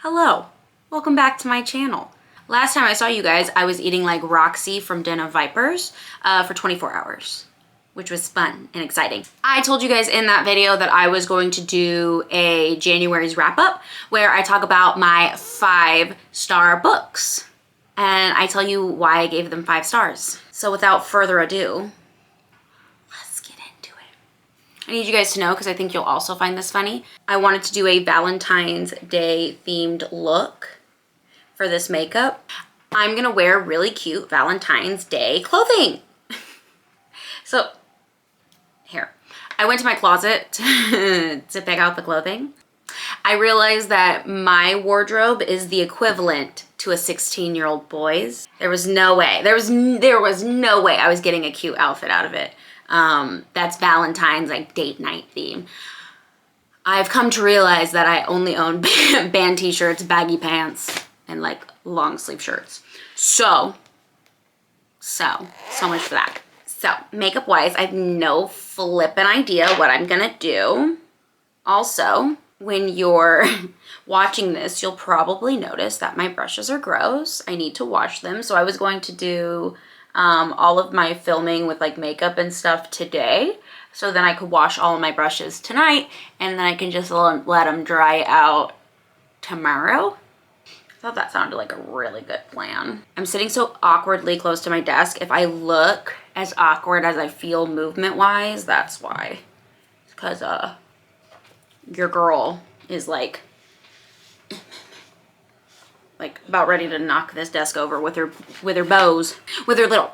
Hello, welcome back to my channel. Last time I saw you guys, I was eating like Roxy from Den of Vipers for 24 hours, which was fun and exciting. I told you guys in that video that I was going to do a January's wrap up where I talk about my 5-star books. And I tell you why I gave them 5 stars. So without further ado, let's get into it. I need you guys to know, because I think you'll also find this funny, I wanted to do a Valentine's Day themed look for this makeup. I'm gonna wear really cute Valentine's Day clothing. So, here. I went to my closet to pick out the clothing. I realized that my wardrobe is the equivalent to a 16-year-old boy's. There was no way. There was no way I was getting a cute outfit out of it. That's Valentine's like date night theme. I've come to realize that I only own band t-shirts, baggy pants, and like long sleeve shirts. So much for that. So makeup wise, I have no flippin' idea what I'm gonna do. Also, when you're watching this, you'll probably notice that my brushes are gross. I need to wash them. So I was going to do all of my filming with like makeup and stuff today, so then I could wash all of my brushes tonight, and then I can just let them dry out tomorrow. I thought that sounded like a really good plan. I'm sitting so awkwardly close to my desk. If I look as awkward as I feel movement-wise, that's why. Because your girl is like about ready to knock this desk over with her bows, with her little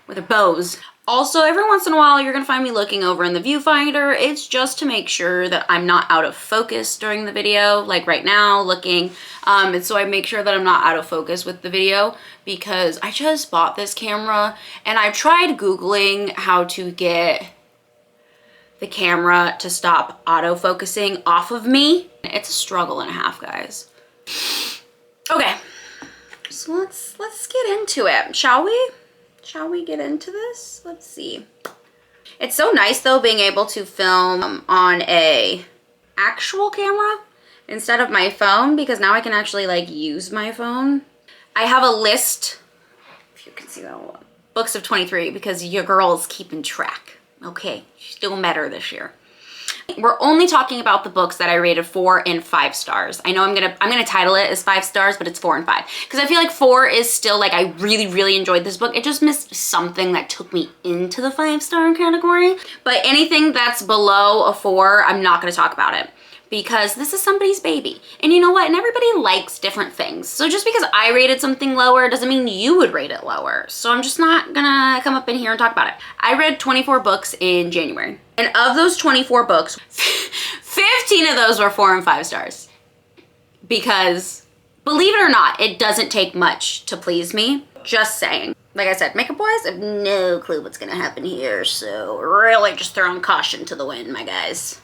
with her bows. Also, every once in a while, you're gonna find me looking over in the viewfinder. It's just to make sure that I'm not out of focus during the video, like right now, looking. And so I make sure that I'm not out of focus with the video, because I just bought this camera and I tried Googling how to get the camera to stop autofocusing off of me. It's a struggle and a half, guys. Okay, so let's get into it, shall we? Shall we get into this? Let's see. It's so nice though being able to film on a actual camera instead of my phone, because now I can actually like use my phone. I have a list, if you can see that one, books of 23, because your girl's keeping track. Okay, she's doing better this year. We're only talking about the books that I rated 4 and 5 stars. I know I'm gonna title it as 5 stars, but it's 4 and 5. Because I feel like 4 is still like, I really enjoyed this book. It just missed something that took me into the 5-star category. But anything that's below a 4, I'm not gonna talk about it, because this is somebody's baby. And you know what? And everybody likes different things. So just because I rated something lower doesn't mean you would rate it lower. So I'm just not gonna come up in here and talk about it. I read 24 books in January. And of those 24 books, 15 of those were 4 and 5 stars. Because, believe it or not, it doesn't take much to please me. Just saying. Like I said, makeup-wise, I have no clue what's gonna happen here. So really just throwing caution to the wind, my guys.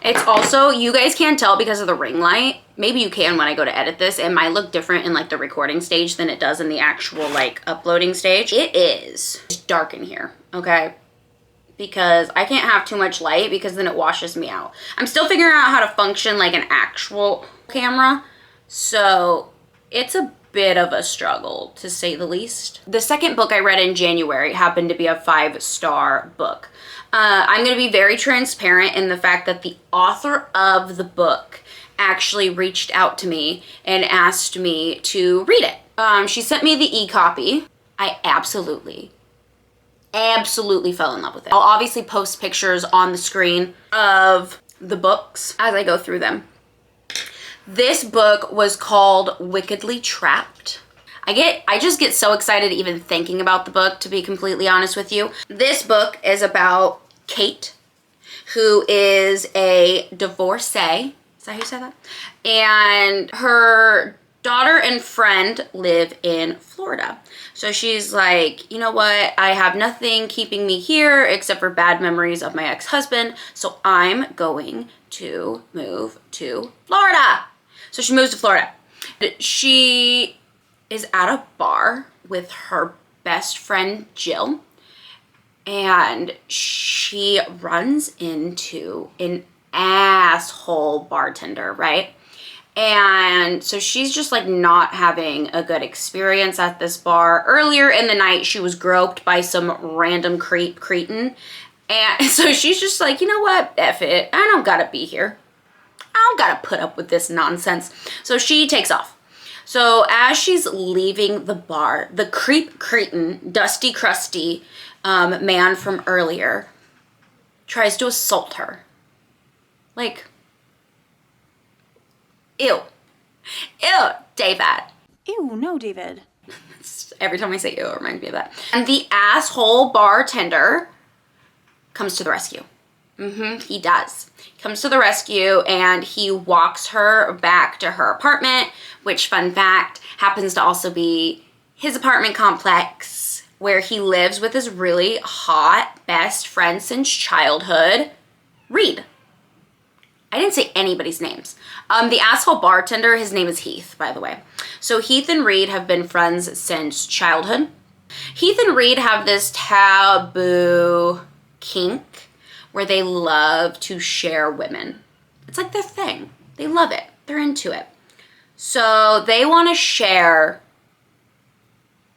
It's also, you guys can't tell because of the ring light. Maybe you can when I go to edit this. It might look different in like the recording stage than it does in the actual like uploading stage. It is dark in here, okay? Because I can't have too much light, because then it washes me out. I'm still figuring out how to function like an actual camera. So it's a bit of a struggle, to say the least. The second book I read in January happened to be a 5-star book. I'm going to be very transparent in the fact that the author of the book actually reached out to me and asked me to read it. She sent me the e-copy. I absolutely fell in love with it. I'll obviously post pictures on the screen of the books as I go through them. This book was called Wickedly Trapped. I just get so excited even thinking about the book, to be completely honest with you. This book is about Kate, who is a divorcee. Is that how you say that? And her daughter and friend live in Florida. So she's like, you know what? I have nothing keeping me here except for bad memories of my ex-husband. So I'm going to move to Florida. So she moves to Florida. She is at a bar with her best friend, Jill. And she runs into an asshole bartender, right? And so she's just like not having a good experience at this bar. Earlier in the night, she was groped by some random cretin. And so she's just like, you know what? F it. I don't gotta be here. I don't gotta put up with this nonsense. So she takes off. So as she's leaving the bar, the cretin, dusty, crusty man from earlier tries to assault her. Like, ew. Ew, David. Ew, no, David. Every time I say ew, it reminds me of that. And the asshole bartender comes to the rescue. He does. Comes to the rescue and he walks her back to her apartment, which, fun fact, happens to also be his apartment complex where he lives with his really hot best friend since childhood, Reed. I didn't say anybody's names. The asshole bartender, his name is Heath, by the way. So Heath and Reed have been friends since childhood. Heath and Reed have this taboo kink where they love to share women. It's like their thing. They love it. They're into it. So they want to share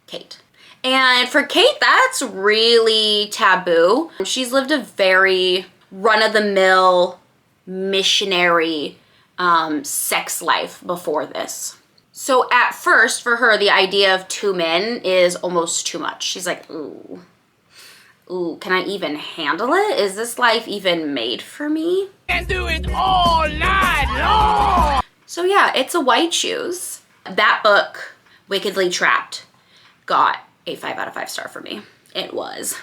Kate. And for Kate, that's really taboo. She's lived a very run-of-the-mill missionary sex life before this. So at first, for her, the idea of two men is almost too much. She's like, ooh, can I even handle it? Is this life even made for me? And do it all night long! So yeah, it's a white shoes. That book, Wickedly Trapped, got a 5 out of 5 star for me. It was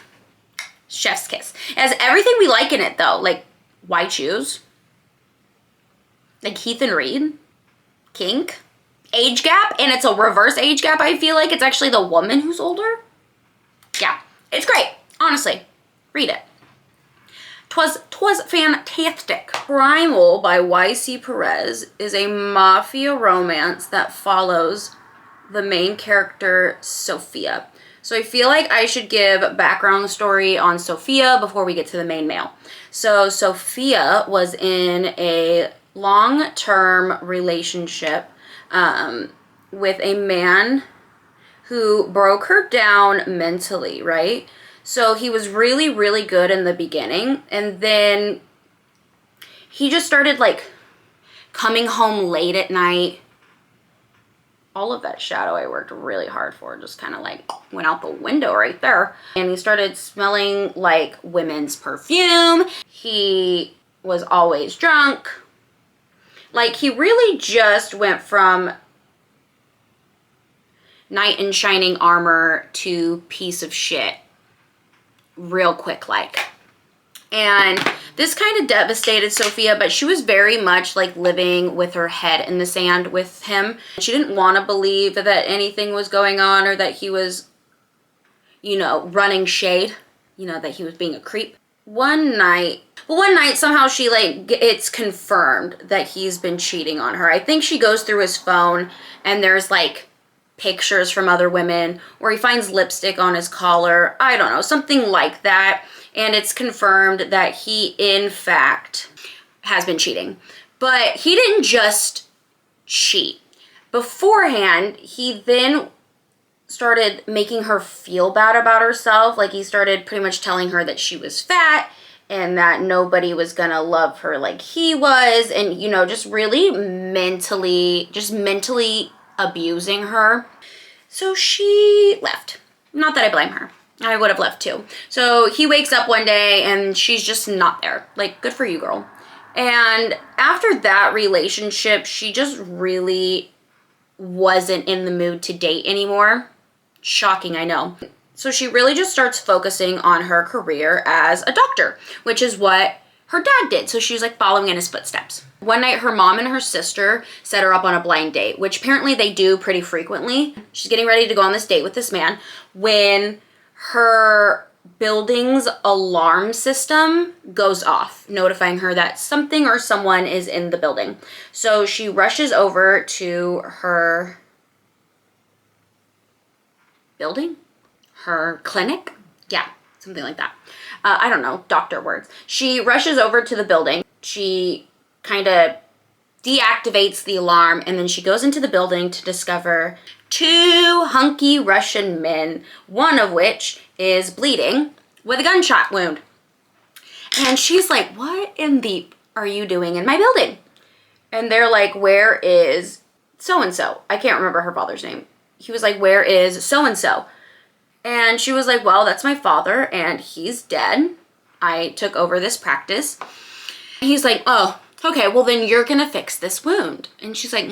chef's kiss. It has everything we like in it though, like white shoes, like Heath and Reed, kink, age gap, and it's a reverse age gap. I feel like it's actually the woman who's older. Yeah, it's great. Honestly, read it. Twas fantastic. Primal by Y.C. Perez is a mafia romance that follows the main character, Sophia. So I feel like I should give background story on Sophia before we get to the main male. So Sophia was in a long-term relationship with a man who broke her down mentally, right? So he was really, really good in the beginning, and then he just started like coming home late at night. All of that shadow I worked really hard for just kind of like went out the window right there. And he started smelling like women's perfume. He was always drunk. Like, he really just went from knight in shining armor to piece of shit real quick like. And this kind of devastated Sophia, but she was very much like living with her head in the sand with him. She didn't want to believe that anything was going on or that he was, you know, running shade, you know, that he was being a creep. One night somehow she it's confirmed that he's been cheating on her. I think she goes through his phone and there's like pictures from other women, or he finds lipstick on his collar. I don't know, something like that. And it's confirmed that he, in fact, has been cheating. But he didn't just cheat. Beforehand, he then started making her feel bad about herself. Like, he started pretty much telling her that she was fat and that nobody was gonna love her like he was. And, you know, just really mentally abusing her. So she left. Not that I blame her. I would have left too. So he wakes up one day and she's just not there. Like, good for you, girl. And after that relationship, she just really wasn't in the mood to date anymore. Shocking, I know. So she really just starts focusing on her career as a doctor, which is what her dad did. So she was like following in his footsteps. One night, her mom and her sister set her up on a blind date, which apparently they do pretty frequently. She's getting ready to go on this date with this man when her building's alarm system goes off, notifying her that something or someone is in the building. So she rushes over to her building, her clinic. Yeah, something like that. I don't know, doctor words. She rushes over to the building. She kind of deactivates the alarm, and then she goes into the building to discover 2 hunky Russian men, one of which is bleeding with a gunshot wound. And she's like, what in the are you doing in my building? And they're like, where is so-and-so? I can't remember her father's name. He was like, where is so-and-so? And she was like, well, that's my father, and he's dead. I took over this practice. And he's like, oh, okay, well then you're gonna fix this wound. And she's like,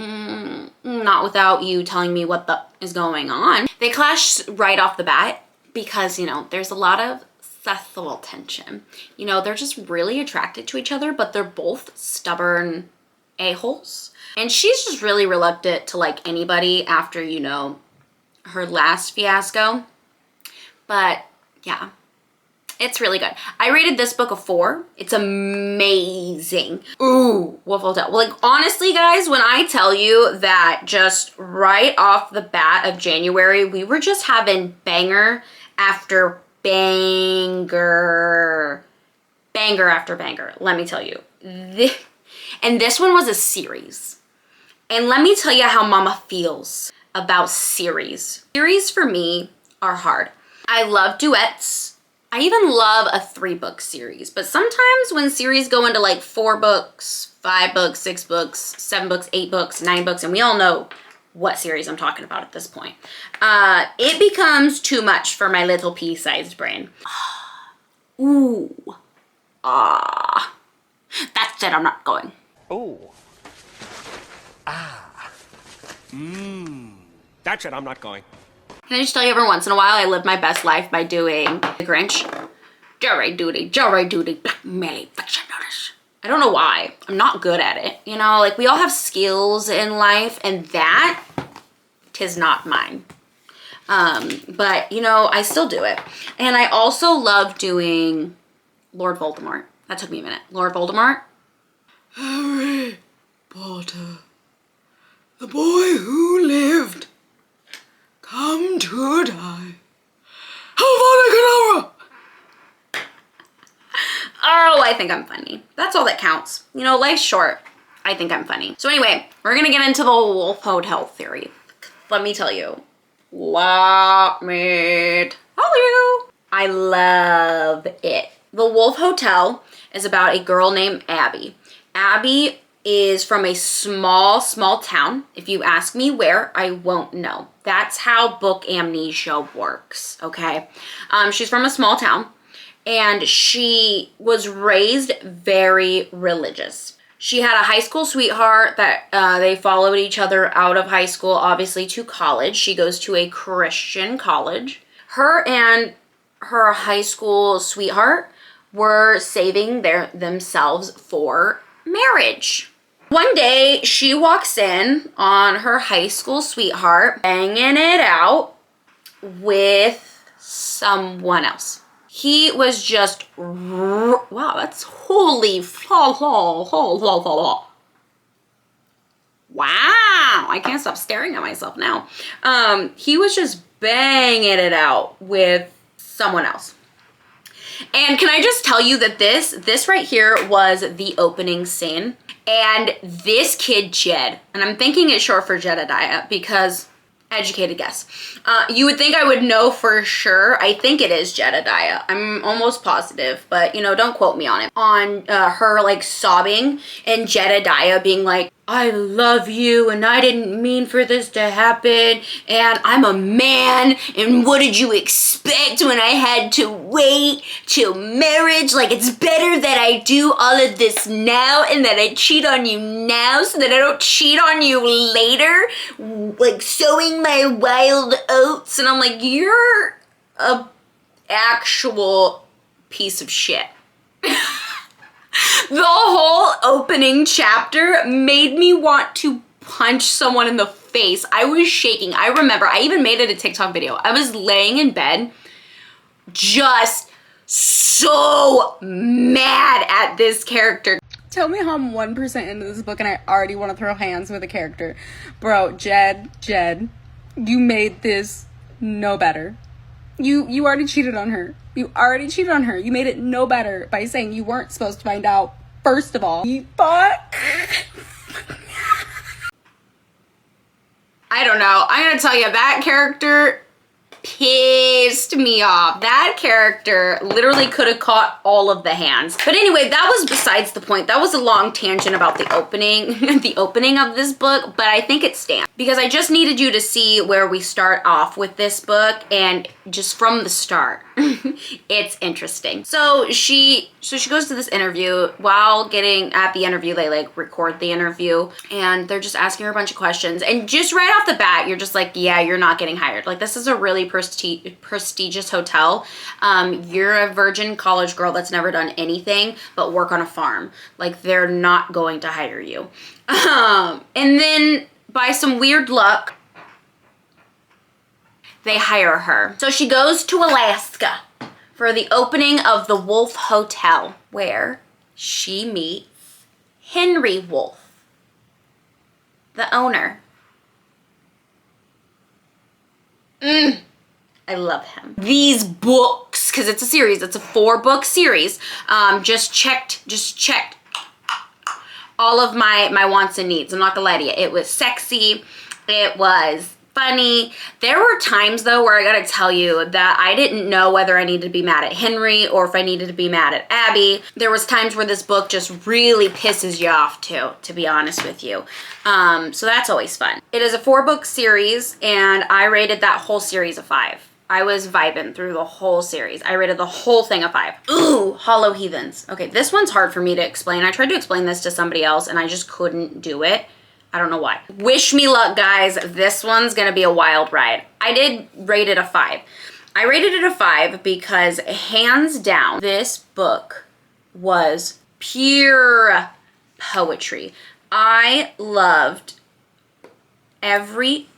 not without you telling me what the is going on. They clash right off the bat because, you know, there's a lot of sexual tension. You know, they're just really attracted to each other, but they're both stubborn a-holes. And she's just really reluctant to like anybody after, you know, her last fiasco. But yeah, it's really good. I rated this book a 4. It's amazing. Ooh, Wolf Hotel. Well, like, honestly, guys, when I tell you that just right off the bat of January, we were just having banger after banger. Banger after banger, let me tell you. And this one was a series. And let me tell you how mama feels about series. Series for me are hard. I love duets. I even love a 3-book series, but sometimes when series go into like 4 books, 5 books, 6 books, 7 books, 8 books, 9 books, and we all know what series I'm talking about at this point, it becomes too much for my little pea-sized brain. Ooh. That's it, I'm not going. Oh. That's it, I'm not going. Can I just tell you, every once in a while, I live my best life by doing the Grinch. Jury duty, blackmailing, fiction notice. I don't know why. I'm not good at it. You know, like we all have skills in life, and that, 'tis not mine. But you know, I still do it. And I also love doing Lord Voldemort. That took me a minute. Lord Voldemort. Harry Potter, the boy who lived, come to die. Avada Oh, I think I'm funny. That's all that counts. You know, life's short. I think I'm funny. So anyway, we're gonna get into the Wolf Hotel theory. Let me tell you. Let me tell you. I love it. The Wolf Hotel is about a girl named Abby. Abby is from a small town. If you ask me where, I won't know. That's how book amnesia works, okay? She's from a small town, and she was raised very religious. She had a high school sweetheart that they followed each other out of high school, obviously, to college. She goes to a Christian college. Her and her high school sweetheart were saving themselves for marriage. One day, she walks in on her high school sweetheart, banging it out with someone else. He was just, wow, that's holy, wow, I can't stop staring at myself now. He was just banging it out with someone else. And can I just tell you that this right here was the opening scene. And this kid, Jed, and I'm thinking it's short for Jedediah because, educated guess. You would think I would know for sure. I think it is Jedediah. I'm almost positive, but you know, don't quote me on it. On her like sobbing and Jedediah being like, I love you and I didn't mean for this to happen and I'm a man and what did you expect when I had to wait till marriage? Like it's better that I do all of this now and that I cheat on you now so that I don't cheat on you later, like sowing my wild oats. And I'm like, you're a actual piece of shit. The whole opening chapter made me want to punch someone in the face. I was shaking. I remember I even made it a TikTok video. I was laying in bed just so mad at this character. Tell me how I'm 1% into this book and I already want to throw hands with a character. Bro, Jed, you made this no better. You already cheated on her. You already cheated on her. You made it no better by saying you weren't supposed to find out. First of all, fuck. I don't know. I'm gonna tell you, that character pissed me off. That character literally could have caught all of the hands. But anyway, that was besides the point. That was a long tangent about the opening, the opening of this book, but I think it stands because I just needed you to see where we start off with this book, and just from the start, it's interesting. So she goes to this interview. While getting at the interview, they like record the interview, and they're just asking her a bunch of questions, and just right off the bat, you're just like, yeah, you're not getting hired. Like, this is a really prestigious hotel. You're a virgin college girl that's never done anything but work on a farm. Like, they're not going to hire you. And then by some weird luck, they hire her. So she goes to Alaska for the opening of the Wolf Hotel, where she meets Henry Wolf, the owner. I love him. These books, because it's a series, it's a 4-book series, just checked all of my wants and needs. I'm not gonna lie to you. It was sexy. It was funny. There were times though where I gotta tell you that I didn't know whether I needed to be mad at Henry or if I needed to be mad at Abby. There was times where this book just really pisses you off too, to be honest with you. So that's always fun. It is a 4-book series, and I rated that whole series a 5. I was vibing through the whole series. I rated the whole thing a 5. Ooh, Hollow Heathens. Okay, this one's hard for me to explain. I tried to explain this to somebody else and I just couldn't do it. I don't know why. Wish me luck, guys. This one's gonna be a wild ride. I did rate it a 5. I rated it a 5 because hands down, this book was pure poetry. I loved every,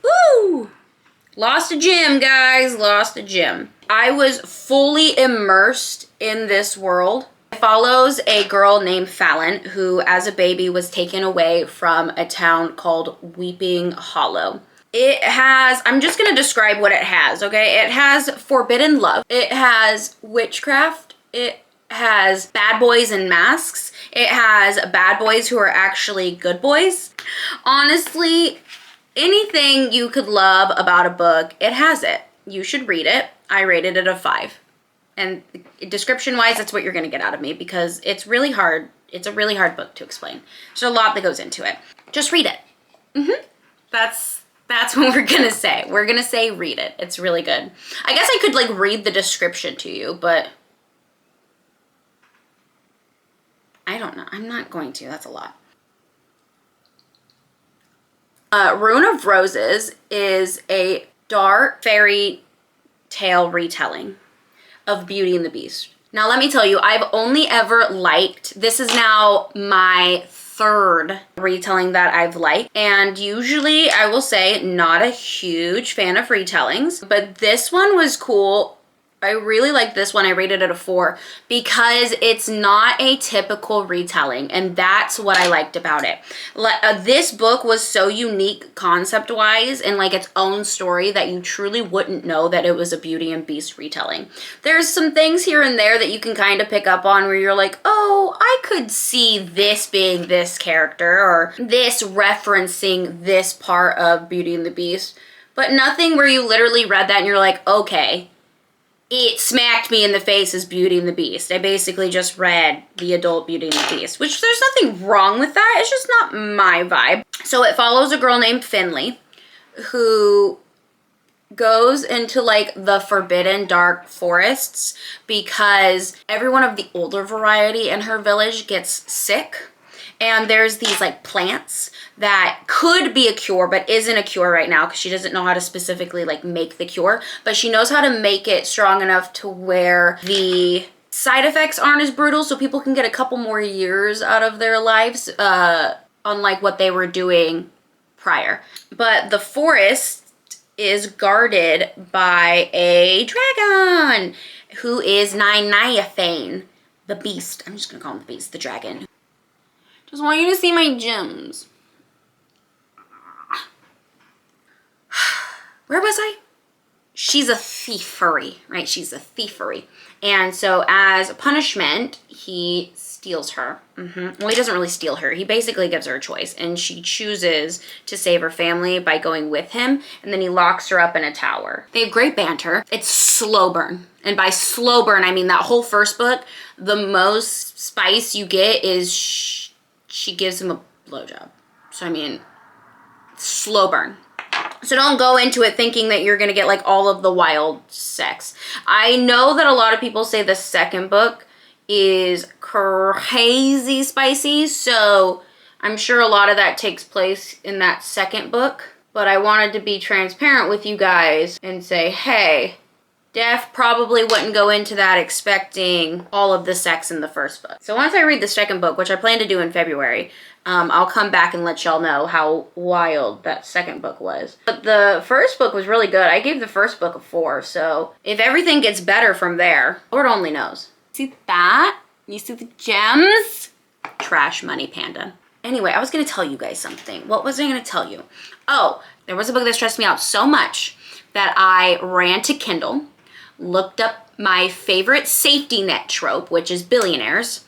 lost a gem, guys, lost a gem. I was fully immersed in this world. It follows a girl named Fallon who, as a baby, was taken away from a town called Weeping Hollow. It has, I'm just gonna describe what it has, okay? It has forbidden love. It has witchcraft. It has bad boys in masks. It has bad boys who are actually good boys. Honestly, anything you could love about a book, it has it. You should read it. I rated it a 5. And description-wise, that's what you're going to get out of me because it's really hard. It's a really hard book to explain. There's a lot that goes into it. Just read it. That's what we're going to say. We're going to say read it. It's really good. I guess I could like read the description to you, but I don't know. I'm not going to. That's a lot. Rune of Roses is a dark fairy tale retelling of Beauty and the Beast. Now, let me tell you, I've only ever liked, this is now my 3rd retelling that I've liked. And usually, I will say, not a huge fan of retellings, but this one was cool. I really like this one. I rated it a 4 because it's not a typical retelling, and that's what I liked about it. This book was so unique concept-wise and like its own story that you truly wouldn't know that it was a Beauty and Beast retelling. There's some things here and there that you can kind of pick up on where you're like, oh, I could see this being this character or this referencing this part of Beauty and the Beast, but nothing where you literally read that and you're like, okay, it smacked me in the face as Beauty and the Beast. I basically just read the adult Beauty and the Beast, which there's nothing wrong with that. It's just not my vibe. So it follows a girl named Finley who goes into like the forbidden dark forests because everyone of the older variety in her village gets sick. And there's these like plants that could be a cure, but isn't a cure right now because she doesn't know how to specifically like make the cure, but she knows how to make it strong enough to where the side effects aren't as brutal so people can get a couple more years out of their lives, unlike what they were doing prior. But the forest is guarded by a dragon who is Nynaethane, the beast. I'm just gonna call him the beast, the dragon. Just want you to see my gems. Where was I? she's a thiefery, right? She's a thiefery. And so as a punishment, he steals her. Well, he doesn't really steal her. He basically gives her a choice, and she chooses to save her family by going with him, and then he locks her up in a tower. They have great banter. It's slow burn. And by slow burn, I mean that whole first book, the most spice you get is she gives him a blowjob. So, I mean, slow burn. So don't go into it thinking that you're going to get like all of the wild sex. I know that a lot of people say the second book is crazy spicy, so I'm sure a lot of that takes place in that second book. But I wanted to be transparent with you guys and say, hey, Def probably wouldn't go into that expecting all of the sex in the first book. So once I read the second book, which I plan to do in February, I'll come back and let y'all know how wild that second book was. But the first book was really good. I gave the first book a 4, so if everything gets better from there, Lord only knows. See that? You see the gems? Trash money, Panda. Anyway, I was gonna tell you guys something. What was I gonna tell you? Oh, there was a book that stressed me out so much that I ran to Kindle, looked up my favorite safety net trope, which is Billionaires,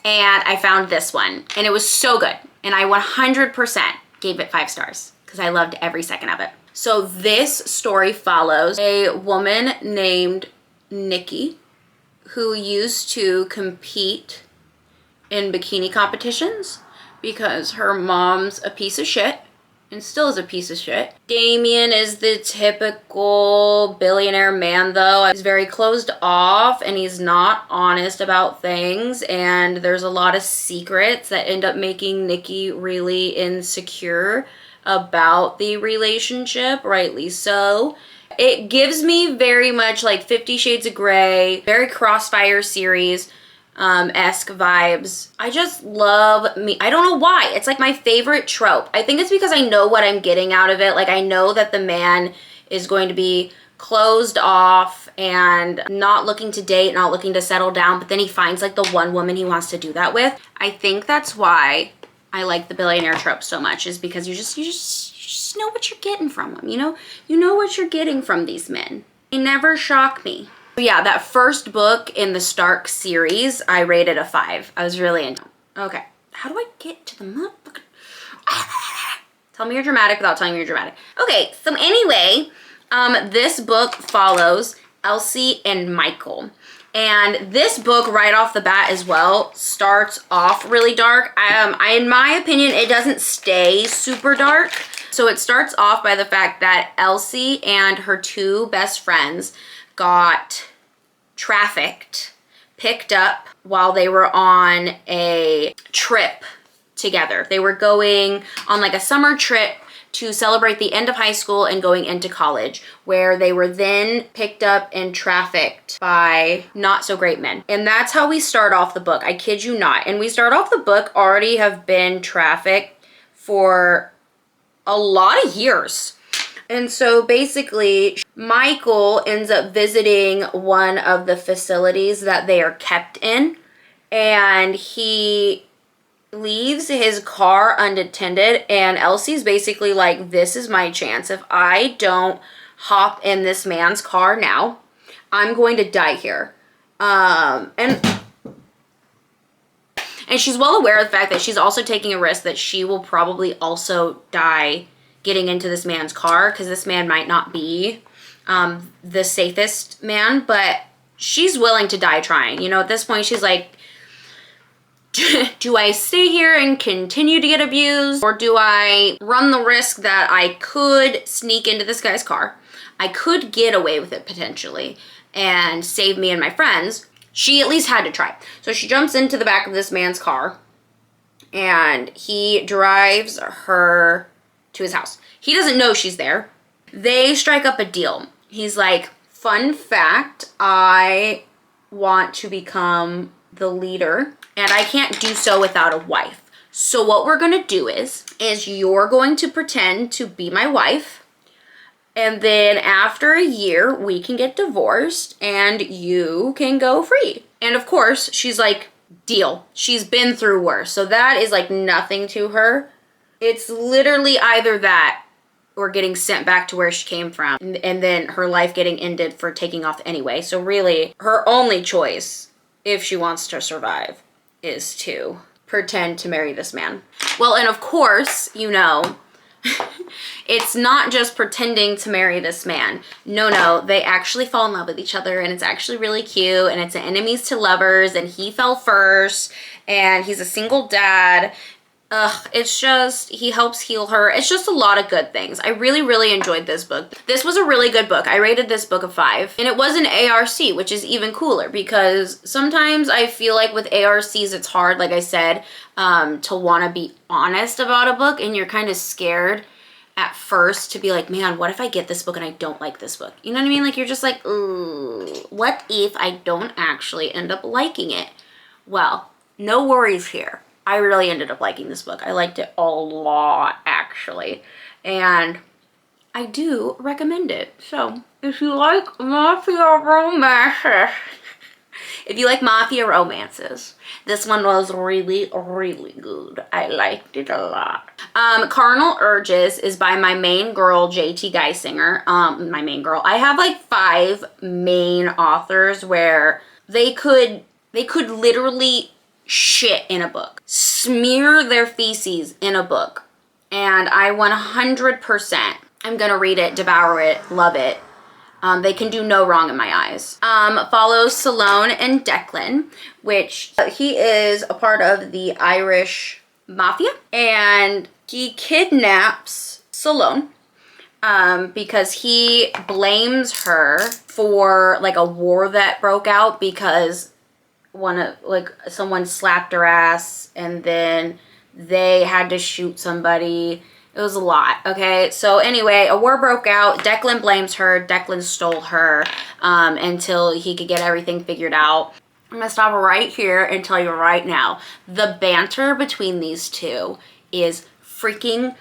and I found this one, and it was so good. And I 100% gave it 5 stars because I loved every second of it. So this story follows a woman named Nikki who used to compete in bikini competitions because her mom's a piece of shit and still is a piece of shit. Damien is the typical billionaire man, though. He's very closed off and he's not honest about things, and there's a lot of secrets that end up making Nikki really insecure about the relationship, rightly so. It gives me very much like 50 Shades of Grey, very Crossfire series esque vibes. I just love me. I don't know why. It's like my favorite trope. I think it's because I know what I'm getting out of it. Like I know that the man is going to be closed off and not looking to date, not looking to settle down, but then he finds like the one woman he wants to do that with. I think that's why I like the billionaire trope so much, is because you just know what you're getting from them, you know? You know what you're getting from these men. They never shock me. Yeah, that first book in the Stark series, I rated a 5. I was really into it. Okay, how do I get to the motherfucker? Tell me you're dramatic without telling me you're dramatic. Okay, so anyway, this book follows Elsie and Michael. And this book, right off the bat as well, starts off really dark. In my opinion, it doesn't stay super dark. So it starts off by the fact that Elsie and her 2 best friends got trafficked, picked up while they were on a trip together. They were going on like a summer trip to celebrate the end of high school and going into college, where they were then picked up and trafficked by not so great men. And that's how we start off the book. I kid you not. And we start off the book already have been trafficked for a lot of years. And so basically, Michael ends up visiting one of the facilities that they are kept in, and he leaves his car unattended, and Elsie's basically like, this is my chance. If I don't hop in this man's car now, I'm going to die here. And she's well aware of the fact that she's also taking a risk that she will probably also die getting into this man's car, because this man might not be the safest man, but she's willing to die trying. You know, at this point, she's like, do I stay here and continue to get abused, or do I run the risk that I could sneak into this guy's car? I could get away with it potentially and save me and my friends. She at least had to try. So she jumps into the back of this man's car and he drives her to his house. He doesn't know she's there. They strike up a deal. He's like, fun fact, I want to become the leader and I can't do so without a wife. So what we're gonna do is you're going to pretend to be my wife, and then after a year we can get divorced and you can go free. And of course she's like, deal. She's been through worse, so that is like nothing to her. It's literally either that or getting sent back to where she came from, and then her life getting ended for taking off anyway. So really, her only choice, if she wants to survive, is to pretend to marry this man. Well, and of course, you know, it's not just pretending to marry this man. No, they actually fall in love with each other, and it's actually really cute, and it's an enemies to lovers, and he fell first, and he's a single dad. It's just, he helps heal her. It's just a lot of good things. I really, really enjoyed this book. This was a really good book. I rated this book a 5. And it was an ARC, which is even cooler, because sometimes I feel like with ARCs, it's hard, like I said, to want to be honest about a book, and you're kind of scared at first to be like, man, what if I get this book and I don't like this book? You know what I mean? Like, you're just like, ooh, what if I don't actually end up liking it? Well, no worries here. I really ended up liking this book. I liked it a lot, actually. And I do recommend it. So, if you like mafia romances, this one was really, really good. I liked it a lot. Carnal Urges is by my main girl, JT Geisinger. My main girl. I have like 5 main authors where they could literally shit in a book, smear their feces in a book, and I 100% I'm gonna read it, devour it, love it. They can do no wrong in my eyes. Follows Salone and Declan, which he is a part of the Irish mafia, and he kidnaps Salone because he blames her for like a war that broke out because someone slapped her ass, and then they had to shoot somebody. It was a lot, okay? So anyway, a war broke out. Declan blames her. Declan stole her until he could get everything figured out. I'm gonna stop right here and tell you right now, the banter between these two is freaking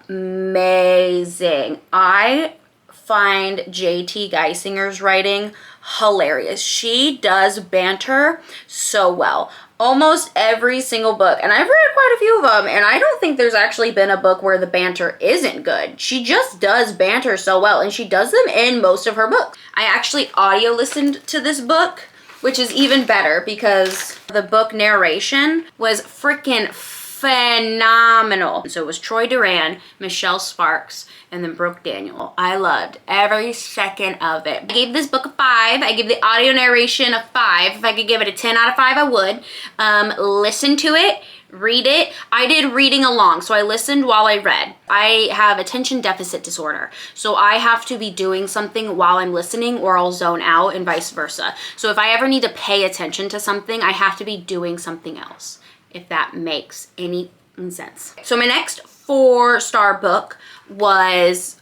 amazing. I find JT Geisinger's writing hilarious. She does banter so well. Almost every single book, and I've read quite a few of them, and I don't think there's actually been a book where the banter isn't good. She just does banter so well, and she does them in most of her books. I actually audio listened to this book, which is even better because the book narration was freaking phenomenal. So it was Troy Duran, Michelle Sparks, and then Brooke Daniel. I loved every second of it. I gave this book a 5. I give the audio narration a 5. If I could give it a 10 out of 5, I would. Listen to it, read it. I did reading along, so I listened while I read. I have attention deficit disorder, so I have to be doing something while I'm listening or I'll zone out, and vice versa. So if I ever need to pay attention to something, I have to be doing something else, if that makes any sense. So my next 4-star book was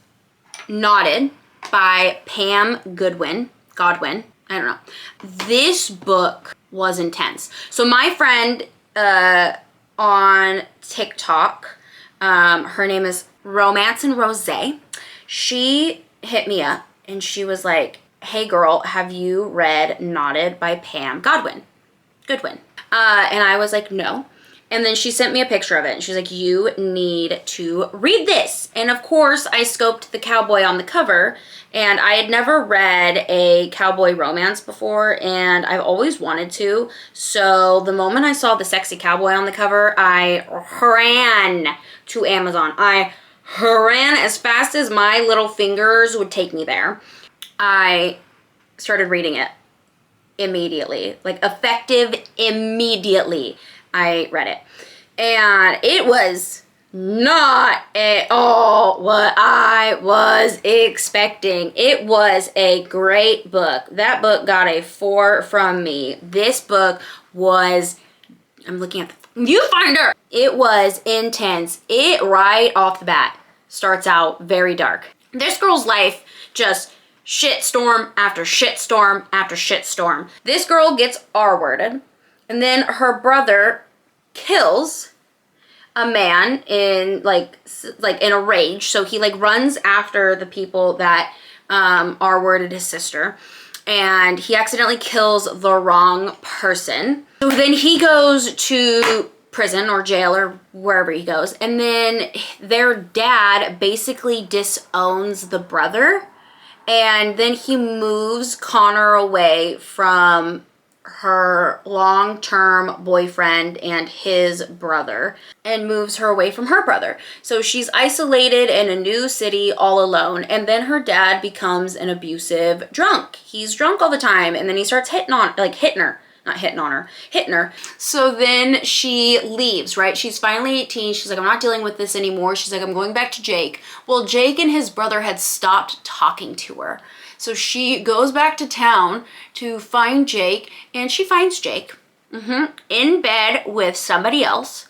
Knotted by Pam Godwin. I don't know. This book was intense. So my friend on TikTok, her name is Romance and Rose. She hit me up and she was like, hey girl, have you read Knotted by Pam Goodwin? And I was like, no. And then she sent me a picture of it, and she's like, you need to read this. And of course, I scoped the cowboy on the cover, and I had never read a cowboy romance before, and I've always wanted to. So the moment I saw the sexy cowboy on the cover, I ran to Amazon. I ran as fast as my little fingers would take me there. I started reading it immediately, like effective immediately. I read it, and it was not at all what I was expecting. It was a great book. That book got a 4 from me. This book was, I'm looking at the viewfinder. It was intense. It right off the bat starts out very dark. This girl's life just shitstorm after shitstorm after shitstorm. This girl gets R-worded. And then her brother kills a man in like in a rage. So he like runs after the people that R-worded his sister, and he accidentally kills the wrong person. So then he goes to prison or jail or wherever he goes. And then their dad basically disowns the brother. And then he moves Connor away from her long-term boyfriend and his brother and moves her away from her brother. So she's isolated in a new city all alone. And then her dad becomes an abusive drunk. He's drunk all the time. And then he starts hitting her. So then she leaves, right? She's finally 18. She's like, I'm not dealing with this anymore. She's like, I'm going back to Jake. Well, Jake and his brother had stopped talking to her. So she goes back to town to find Jake, and she finds Jake in bed with somebody else.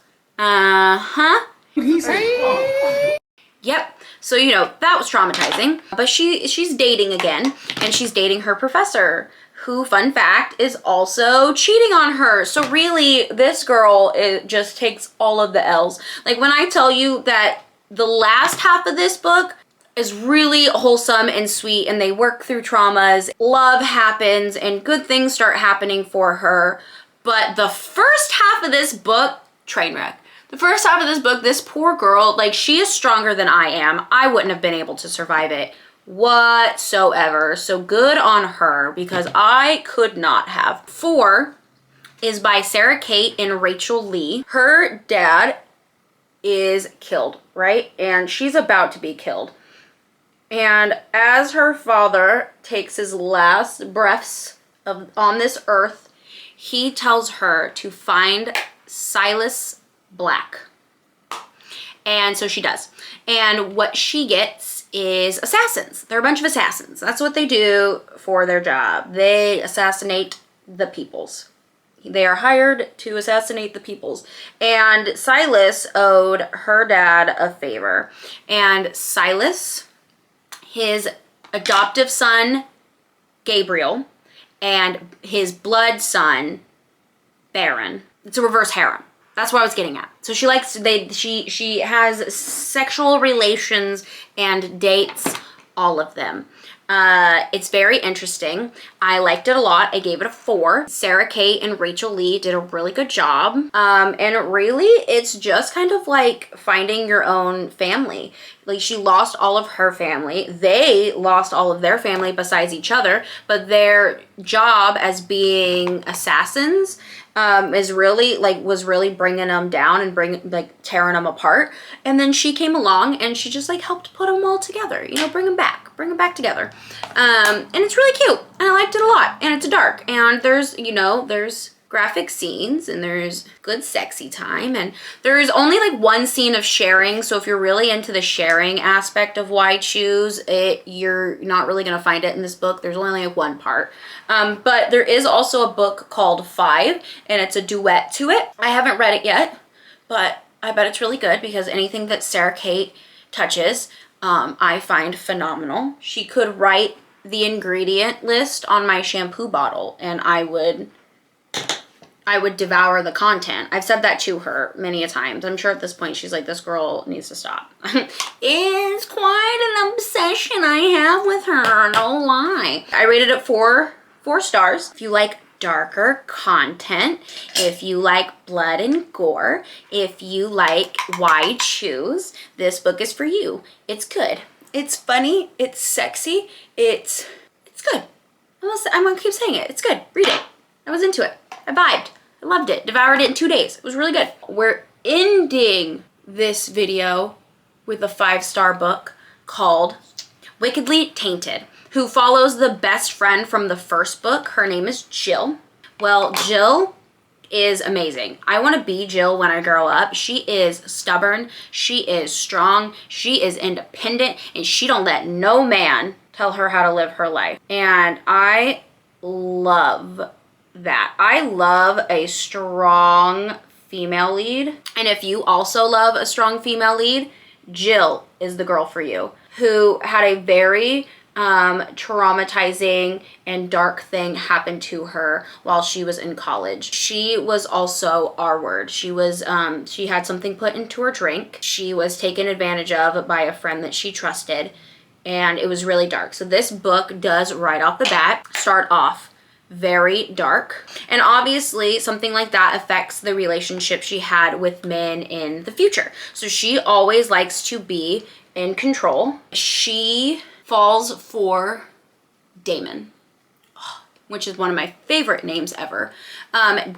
Yep. So, you know, that was traumatizing. But she's dating again, and she's dating her professor, who, fun fact, is also cheating on her. So really, this girl just takes all of the L's. Like, when I tell you that the last half of this book is really wholesome and sweet, and they work through traumas, love happens, and good things start happening for her. But the first half of this book, train wreck. The first half of this book, this poor girl, like, she is stronger than I am. I wouldn't have been able to survive it whatsoever. So good on her, because I could not have. 4 is by Sarah Kate and Rachel Lee. Her dad is killed, right? And she's about to be killed. And as her father takes his last breaths on this earth, he tells her to find Silas Black. And so she does. And what she gets is assassins. They're a bunch of assassins. That's what they do for their job. They assassinate the peoples. They are hired to assassinate the peoples. And Silas owed her dad a favor. And Silas, his adoptive son, Gabriel, and his blood son, Baron. It's a reverse harem. That's what I was getting at. So she has sexual relations and dates all of them. It's very interesting. I liked it a lot. I gave it a 4. Sarah Kate and Rachel Lee did a really good job. And really, it's just kind of like finding your own family. Like, she lost all of her family. They lost all of their family besides each other. But their job as being assassins was really bringing them down and tearing them apart. And then she came along and she just helped put them all together, bring them back together. And it's really cute, and I liked it a lot. And it's dark, and there's graphic scenes, and there's good sexy time, and there's only one scene of sharing. So if you're really into the sharing aspect of Why Choose It, you're not really gonna find it in this book. There's only one part. But there is also a book called 5, and it's a duet to it. I haven't read it yet, but I bet it's really good, because anything that Sarah Kate touches, I find phenomenal. She could write the ingredient list on my shampoo bottle, and I would devour the content. I've said that to her many a times. I'm sure at this point she's like, this girl needs to stop. It's quite an obsession I have with her, no lie. I rated it 4 stars. If you like darker content, if you like blood and gore, if you like Why Choose, this book is for you. It's good. It's funny. It's sexy. It's good. I'm gonna keep saying it. It's good. Read it. I was into it. I vibed. I loved it. Devoured it in 2 days. It was really good. We're ending this video with a 5-star book called Wickedly Tainted, who follows the best friend from the first book. Her name is Jill. Well, Jill is amazing. I want to be Jill when I grow up. She is stubborn. She is strong. She is independent, and she don't let no man tell her how to live her life. And I love that. I love a strong female lead. And if you also love a strong female lead, Jill is the girl for you, who had a very traumatizing and dark thing happen to her while she was in college. She was also R-word. She had something put into her drink. She was taken advantage of by a friend that she trusted, and it was really dark. So this book does, right off the bat, start off very dark. And obviously something like that affects the relationship she had with men in the future. So she always likes to be in control. She falls for Damon, which is one of my favorite names ever.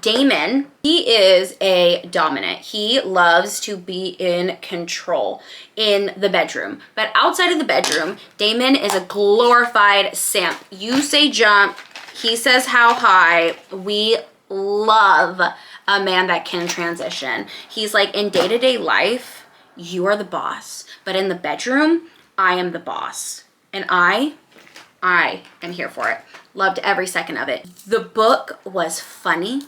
Damon, he is a dominant. He loves to be in control in the bedroom. But outside of the bedroom, Damon is a glorified simp. You say jump, he says how high. We love a man that can transition. He's like, in day-to-day life, you are the boss. But in the bedroom, I am the boss. And I am here for it. Loved every second of it. The book was funny.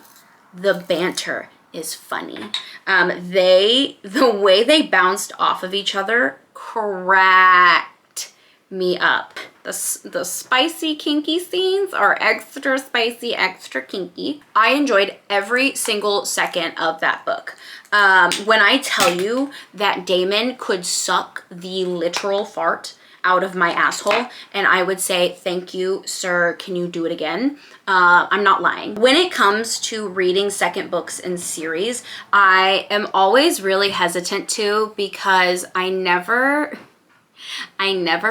The banter is funny. The way they bounced off of each other cracked me up. The spicy kinky scenes are extra spicy, extra kinky. I enjoyed every single second of that book. When I tell you that Damon could suck the literal fart out of my asshole and I would say, thank you, sir, can you do it again? I'm not lying. When it comes to reading second books in series, I am always really hesitant to, because I never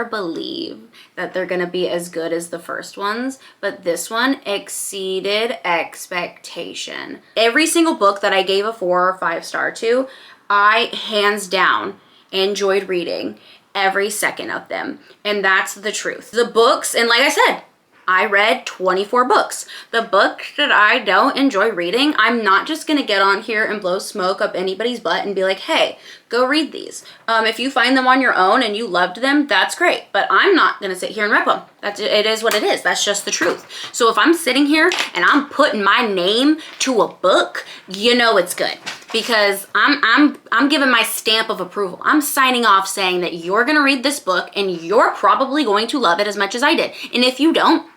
believe that they're gonna be as good as the first ones, but this one exceeded expectation. Every single book that I gave a 4 or 5 star to, I hands down enjoyed reading every second of them. And that's the truth. The books, and like I said, I read 24 books. The books that I don't enjoy reading, I'm not just gonna get on here and blow smoke up anybody's butt and be like, hey, go read these. If you find them on your own and you loved them, that's great. But I'm not gonna sit here and rep them. It is what it is. That's just the truth. So if I'm sitting here and I'm putting my name to a book, you know it's good. Because I'm giving my stamp of approval. I'm signing off saying that you're gonna read this book and you're probably going to love it as much as I did. And if you don't,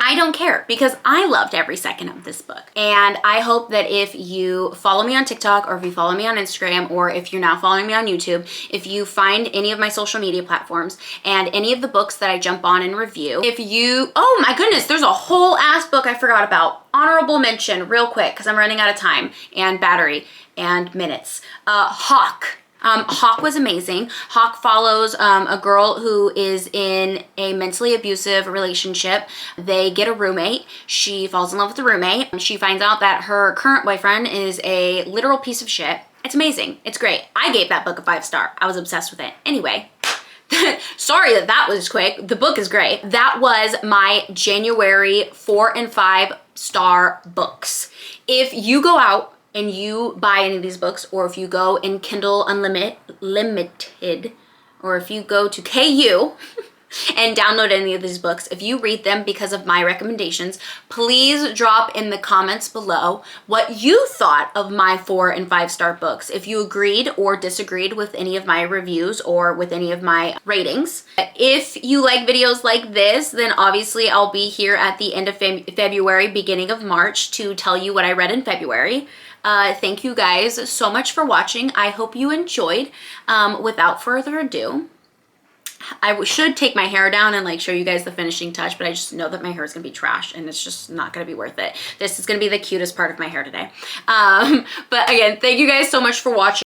I don't care, because I loved every second of this book. And I hope that if you follow me on TikTok, or if you follow me on Instagram, or if you're now following me on YouTube, if you find any of my social media platforms and any of the books that I jump on and review, oh my goodness, there's a whole ass book I forgot about. Honorable mention real quick, because I'm running out of time and battery and minutes. Hawk. Hawk was amazing. Hawk follows a girl who is in a mentally abusive relationship. They get a roommate. She falls in love with the roommate. She finds out that her current boyfriend is a literal piece of shit. It's amazing. It's great. I gave that book a 5 star. I was obsessed with it. Anyway, sorry that was quick. The book is great. That was my January 4 and 5 star books. If you go out and you buy any of these books, or if you go in Kindle Unlimited, or if you go to KU and download any of these books, if you read them because of my recommendations, please drop in the comments below what you thought of my 4 and 5 star books. If you agreed or disagreed with any of my reviews or with any of my ratings. If you like videos like this, then obviously I'll be here at the end of February, beginning of March, to tell you what I read in February. Thank you guys so much for watching. I hope you enjoyed. Without further ado, I should take my hair down and like show you guys the finishing touch, but I just know that my hair is gonna be trash and it's just not gonna be worth it. This is gonna be the cutest part of my hair today. But again, thank you guys so much for watching.